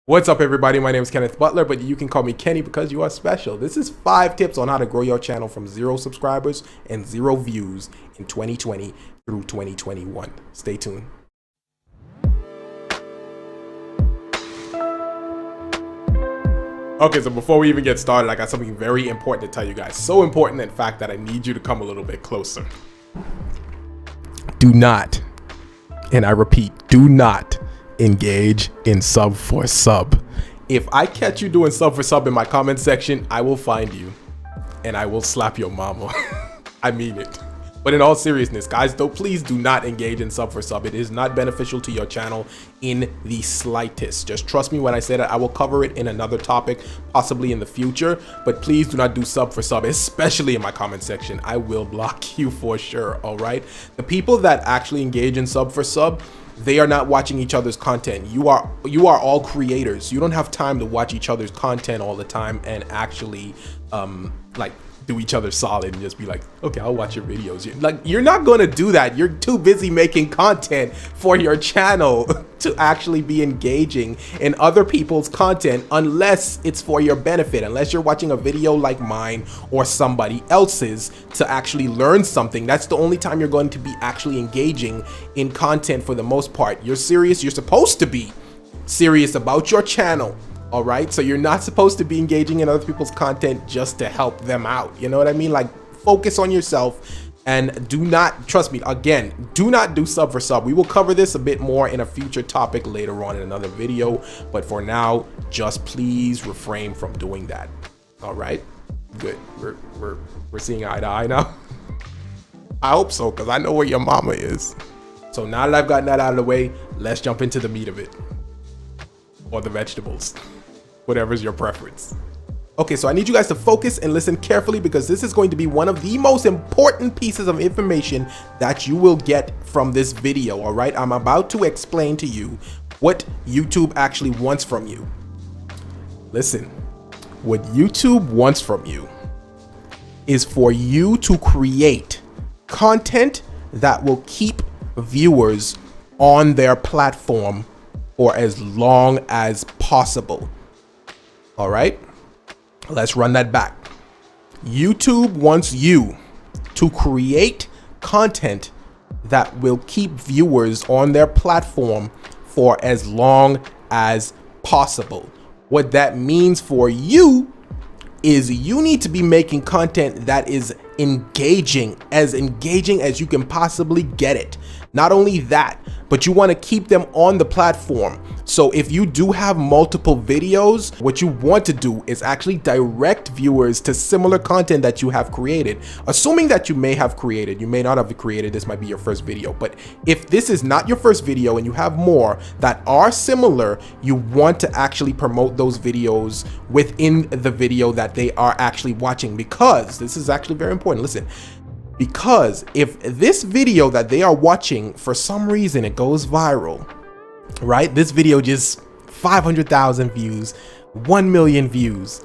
What's up, everybody? My name is Kenneth Butler, but you can call me Kenny because you are special. This is 5 tips on how to grow your channel from 0 subscribers and 0 views in 2020 through 2021. Stay tuned. Okay, so before we even get started, I got something very important to tell you guys. So important, in fact, that I need you to come a little bit closer. Do not, and I repeat, do not engage in sub for sub. If I catch you doing sub for sub in my comment section, I will find you and I will slap your mama. I mean it. But in all seriousness, guys, please do not engage in sub for sub. It is not beneficial to your channel in the slightest. Just trust me when I say that. I will cover it in another topic, possibly in the future, but please do not do sub for sub, especially in my comment section. I will block you for sure, all right? The people that actually engage in sub for sub, they are not watching each other's content. You are all creators. You don't have time to watch each other's content all the time and actually like do each other solid and just be like, okay, I'll watch your videos. You're not going to do that. You're too busy making content for your channel to actually be engaging in other people's content unless it's for your benefit, unless you're watching a video like mine or somebody else's to actually learn something. That's the only time you're going to be actually engaging in content for the most part. You're serious. You're supposed to be serious about your channel. All right, so you're not supposed to be engaging in other people's content just to help them out. You know what I mean? Like, focus on yourself and do not, trust me, again, do not do sub for sub. We will cover this a bit more in a future topic later on in another video, but for now, just please refrain from doing that. All right, good. We're seeing eye to eye now. I hope so, because I know where your mama is. So now that I've gotten that out of the way, let's jump into the meat of it, or the vegetables, whatever's your preference. Okay, so I need you guys to focus and listen carefully because this is going to be one of the most important pieces of information that you will get from this video, all right? I'm about to explain to you what YouTube actually wants from you. Listen, what YouTube wants from you is for you to create content that will keep viewers on their platform for as long as possible. All right, let's run that back. YouTube wants you to create content that will keep viewers on their platform for as long as possible. What that means for you is you need to be making content that is engaging as you can possibly get it. Not only that, but you want to keep them on the platform. So if you do have multiple videos, what you want to do is actually direct viewers to similar content that you have created. Assuming that you may have created, you may not have created, this might be your first video, but if this is not your first video and you have more that are similar, you want to actually promote those videos within the video that they are actually watching, because this is actually very important. Listen, because if this video that they are watching, for some reason it goes viral, right? This video just 500,000 views, 1 million views.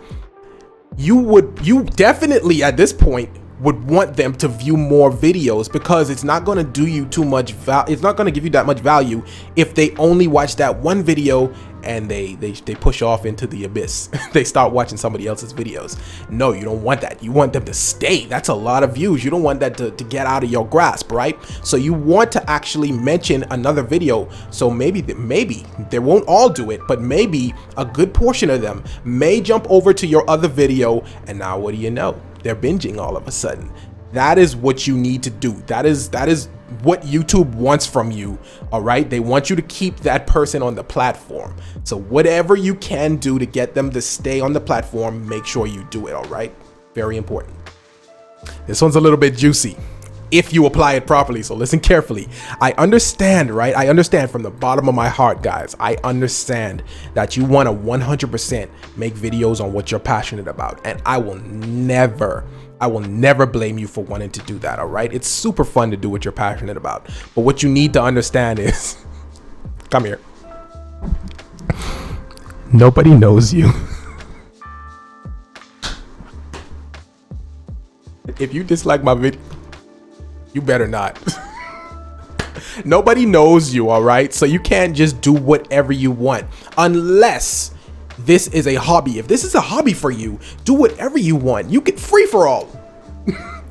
You definitely at this point would want them to view more videos, because it's not going to do you too much it's not going to give you that much value if they only watch that one video and they push off into the abyss. They start watching somebody else's videos. No, you don't want that. You want them to stay. That's a lot of views. You don't want that to get out of your grasp, right? So you want to actually mention another video. So maybe they won't all do it, but maybe a good portion of them may jump over to your other video, and now what do you know? They're binging all of a sudden. That is what you need to do. That is what YouTube wants from you. All right, they want you to keep that person on the platform. So whatever you can do to get them to stay on the platform, make sure you do it. All right, very important. This one's a little bit juicy if you apply it properly, so listen carefully. I understand, right? I understand from the bottom of my heart, guys. I understand that you want to 100% make videos on what you're passionate about, and I will never blame you for wanting to do that. All right, it's super fun to do what you're passionate about, but what you need to understand is come here, nobody knows you. If you dislike my video, you better not. Nobody knows you, all right? So you can't just do whatever you want unless this is a hobby. If this is a hobby for you, do whatever you want. You get free for all.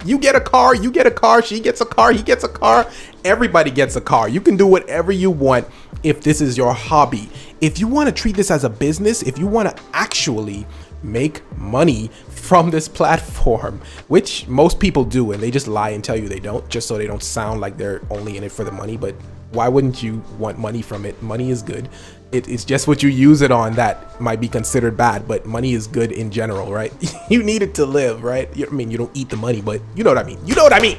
You get a car, you get a car, she gets a car, he gets a car, everybody gets a car. You can do whatever you want if this is your hobby. If you want to treat this as a business, if you want to actually make money from this platform, which most people do, and they just lie and tell you they don't, just so they don't sound like they're only in it for the money. But why wouldn't you want money from it? Money is good. It's just what you use it on that might be considered bad, but money is good in general, right? You need it to live, right? I mean, you don't eat the money, but you know what I mean. You know what I mean.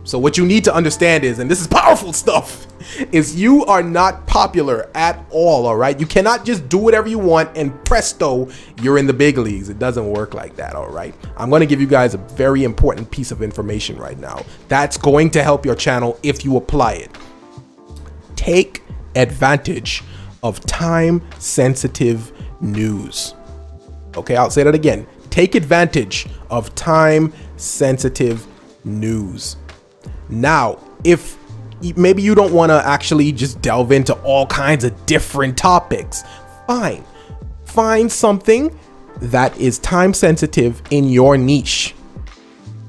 So what you need to understand is, and this is powerful stuff, is you are not popular at all right? You cannot just do whatever you want and presto, you're in the big leagues. It doesn't work like that, all right? I'm going to give you guys a very important piece of information right now that's going to help your channel if you apply it. Take advantage of time-sensitive news. Okay, I'll say that again. Take advantage of time-sensitive news. Now, if maybe you don't want to actually just delve into all kinds of different topics, fine. Find something that is time-sensitive in your niche.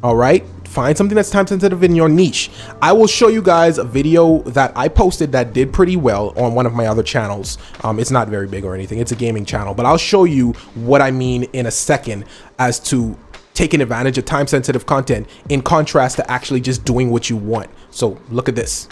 All right? Find something that's time sensitive in your niche. I will show you guys a video that I posted that did pretty well on one of my other channels. It's not very big or anything. It's a gaming channel, but I'll show you what I mean in a second as to taking advantage of time sensitive content in contrast to actually just doing what you want. So look at this.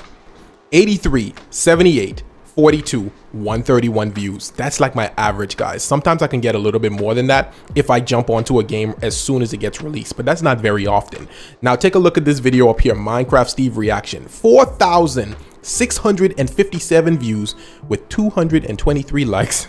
83, 78, 42, 131 views. That's like my average, guys. Sometimes I can get a little bit more than that if I jump onto a game as soon as it gets released, but that's not very often. Now take a look at this video up here, Minecraft Steve reaction. 4,657 views with 223 likes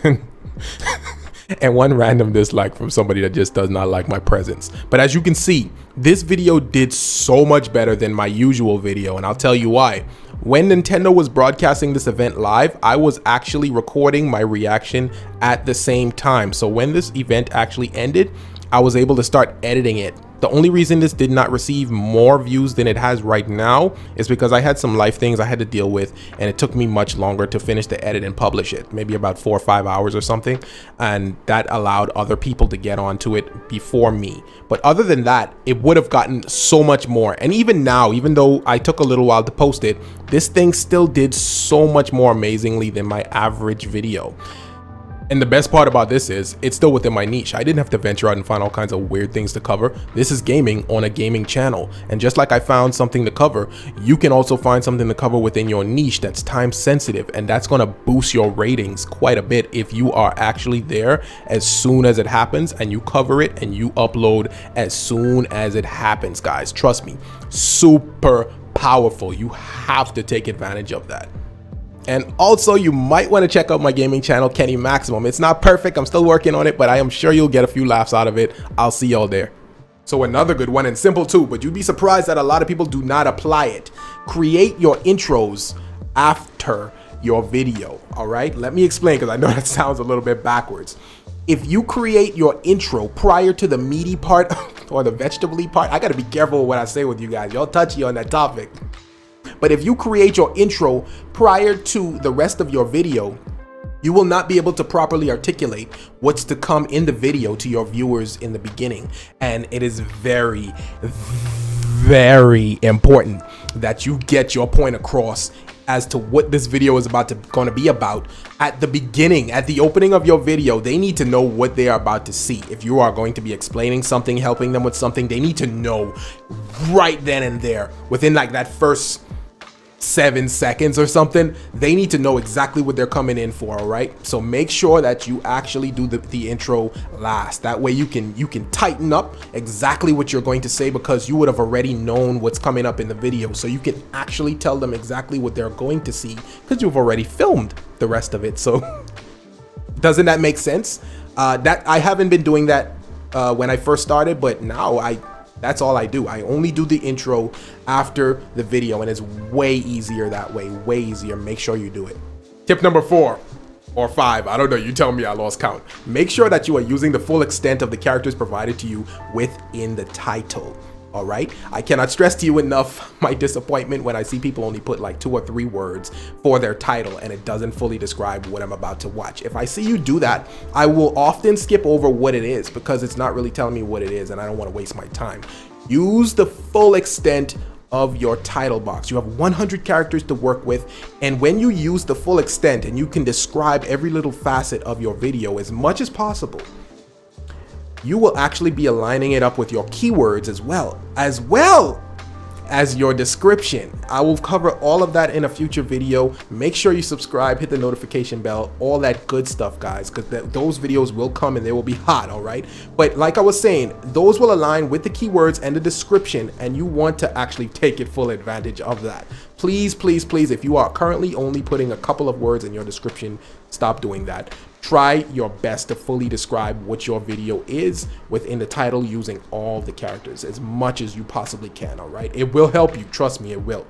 and one random dislike from somebody that just does not like my presence. But as you can see, this video did so much better than my usual video, and I'll tell you why. When Nintendo was broadcasting this event live, I was actually recording my reaction at the same time. So when this event actually ended, I was able to start editing it. The only reason this did not receive more views than it has right now is because I had some life things I had to deal with, and it took me much longer to finish the edit and publish it, maybe about 4 or 5 hours or something, and that allowed other people to get onto it before me. But other than that, it would have gotten so much more. And even now, even though I took a little while to post it, this thing still did so much more amazingly than my average video. And the best part about this is it's still within my niche. I didn't have to venture out and find all kinds of weird things to cover. This is gaming on a gaming channel. And just like I found something to cover, you can also find something to cover within your niche that's time sensitive. And that's going to boost your ratings quite a bit if you are actually there as soon as it happens and you cover it and you upload as soon as it happens, guys. Trust me, super powerful. You have to take advantage of that. And also, you might want to check out my gaming channel, Kenny Maximum. It's not perfect, I'm still working on it, but I am sure you'll get a few laughs out of it. I'll see y'all there. So another good one, and simple too, but you'd be surprised that a lot of people do not apply it. Create your intros after your video, all right? Let me explain, because I know that sounds a little bit backwards. If you create your intro prior to the meaty part or the vegetable-y part, I gotta be careful with what I say with you guys. Y'all touchy on that topic. But if you create your intro prior to the rest of your video, you will not be able to properly articulate what's to come in the video to your viewers in the beginning. And it is very, very important that you get your point across as to what this video is going to be about at the beginning, at the opening of your video. They need to know what they are about to see. If you are going to be explaining something, helping them with something, they need to know right then and there, within like that first 7 seconds or something. They need to know exactly what they're coming in for, all right? So make sure that you actually do the intro last. That way you can tighten up exactly what you're going to say, because you would have already known what's coming up in the video. So you can actually tell them exactly what they're going to see because you've already filmed the rest of it. So doesn't that make sense? That I haven't been doing that when I first started, but now that's all I do. I only do the intro after the video, and it's way easier that way, way easier. Make sure you do it. Tip number 4 or 5, I don't know, you tell me, I lost count. Make sure that you are using the full extent of the characters provided to you within the title. All right, I cannot stress to you enough my disappointment when I see people only put like 2 or 3 words for their title and it doesn't fully describe what I'm about to watch. If I see you do that, I will often skip over what it is because it's not really telling me what it is and I don't want to waste my time. Use the full extent of your title box. You have 100 characters to work with, and when you use the full extent and you can describe every little facet of your video as much as possible, you will actually be aligning it up with your keywords as well as your description. I will cover all of that in a future video. Make sure you subscribe, hit the notification bell, all that good stuff, guys, because those videos will come and they will be hot, all right? But like I was saying, those will align with the keywords and the description, and you want to actually take it full advantage of that. Please, please, please, if you are currently only putting a couple of words in your description, stop doing that. Try your best to fully describe what your video is within the title using all the characters as much as you possibly can, all right? It will help you, trust me, it will.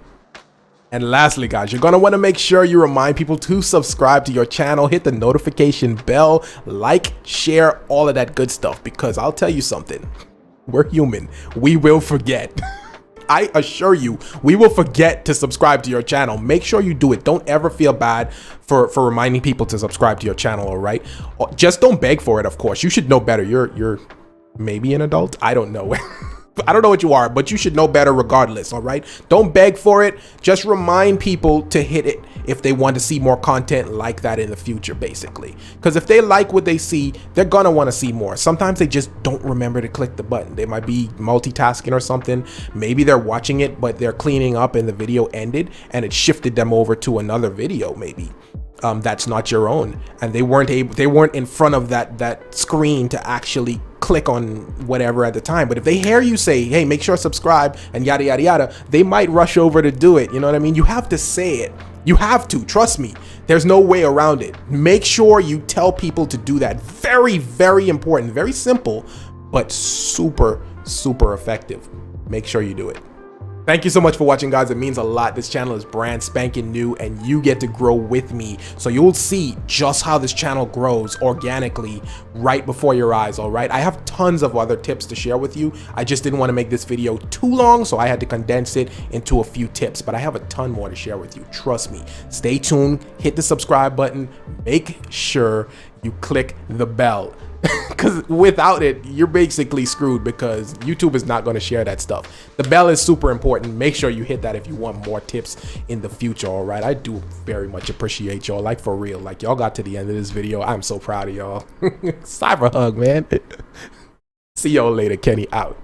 And lastly, guys, you're gonna wanna make sure you remind people to subscribe to your channel, hit the notification bell, like, share, all of that good stuff, because I'll tell you something, we're human, we will forget. I assure you, we will forget to subscribe to your channel. Make sure you do it. Don't ever feel bad for reminding people to subscribe to your channel, all right? Just don't beg for it, of course. You should know better. You're maybe an adult. I don't know. I don't know what you are, but you should know better regardless, all right? Don't beg for it. Just remind people to hit it if they want to see more content like that in the future, basically. Because if they like what they see, they're gonna want to see more. Sometimes they just don't remember to click the button. They might be multitasking or something. Maybe they're watching it, but they're cleaning up and the video ended and it shifted them over to another video, maybe. That's not your own, and they weren't in front of that screen to actually click on whatever at the time. But if they hear you say, hey, make sure to subscribe and yada yada yada, they might rush over to do it. You know what I mean? You have to say it. You have to, trust me. There's no way around it. Make sure you tell people to do that. Very, very important, very simple, but super, super effective. Make sure you do it. Thank you so much for watching, guys. It means a lot. This channel is brand spanking new and you get to grow with me. So you'll see just how this channel grows organically right before your eyes, all right? I have tons of other tips to share with you. I just didn't want to make this video too long, so I had to condense it into a few tips, but I have a ton more to share with you. Trust me. Stay tuned, hit the subscribe button, make sure you click the bell. Because without it, you're basically screwed because YouTube is not going to share that stuff. The bell is super important. Make sure you hit that if you want more tips in the future, all right? I do very much appreciate y'all, like for real. Like y'all got to the end of this video. I'm so proud of y'all. Cyber hug, man. See y'all later. Kenny out.